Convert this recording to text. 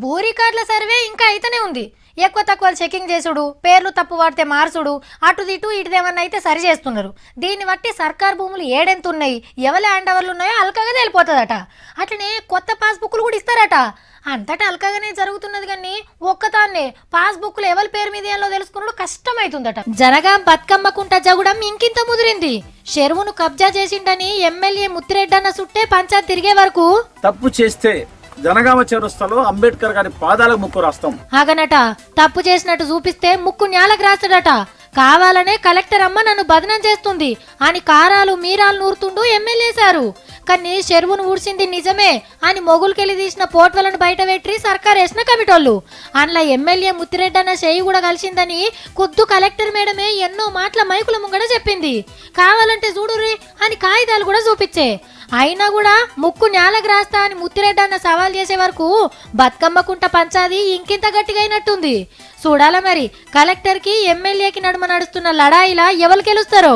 భూ రికార్డుల సర్వే ఇంకా అయితేనే ఉంది. ఎక్కువ తక్కువ చెకింగ్ చేసుడు, పేర్లు తప్పు వాడితే మార్చుడు, అటు ఇటు ఇటుదేమన్నా అయితే సరి చేస్తున్నారు. దీన్ని బట్టి సర్కార్ భూములు ఏడెంత ఉన్నాయి, ఎవరి హ్యాండ్ ఓవర్లు ఉన్నాయో అల్కగా తెలిపోతుందట. అట్లనే కొత్త పాస్బుక్లు కూడా ఇస్తారట. అంతటా అల్కగానే జరుగుతున్నది. కానీ ఒక్కతాన్నే పాస్బుక్లు ఎవరి పేరు మీద ఏమో తెలుసుకున్నాడు కష్టమైతుందట. జనగాం బతుకమ్మకుంట జగుడం ఇంకింత ముదిరింది. చెరువును కబ్జా చేసిండని ఎమ్మెల్యే ముత్తిరెడ్డన్న సుట్టే పంచాయత్ తిరిగే వరకు తప్పు చేస్తే జనగామ చౌరస్తాలో అంబేద్కర్ గారి పాదాలకు ముక్కు రాస్తాం ఆగనట. తప్పు చేసినట్టు చూపిస్తే ముక్కు న్యాలకు రాస్తాడట. కావాలనే కలెక్టర్ అమ్మ నన్ను బదనం చేస్తుంది అని కారాలు మీరాలు నూరుతుండు ఎమ్మెల్యే సారు. కానీ చెరువును ఊడ్చింది నిజమే అని మొగులకెళ్ళి తీసిన పోట్వలను బయట పెట్టి సర్కార్ వేసిన కమిటోళ్ళు. అందులో ఎమ్మెల్యే ముత్తిరెడ్డన్న చేయి కూడా కలిసిందని ఖుద్దు కలెక్టర్ మేడమే ఎన్నో మాటల మైకుల ముంగడ చెప్పింది. కావాలంటే చూడురి అని కాగితాలు కూడా చూపించే. అయినా కూడా ముక్కు న్యాలకు రాస్తా అని ముత్తిరెడ్డన్న సవాల్ చేసే వరకు బతుకమ్మకుంట పంచాది ఇంకింత గట్టిగా అయినట్టుంది. చూడాల మరి కలెక్టర్ కి ఎమ్మెల్యేకి నడుమ నడుస్తున్న లడాయిలా ఎవరు గెలుస్తారో.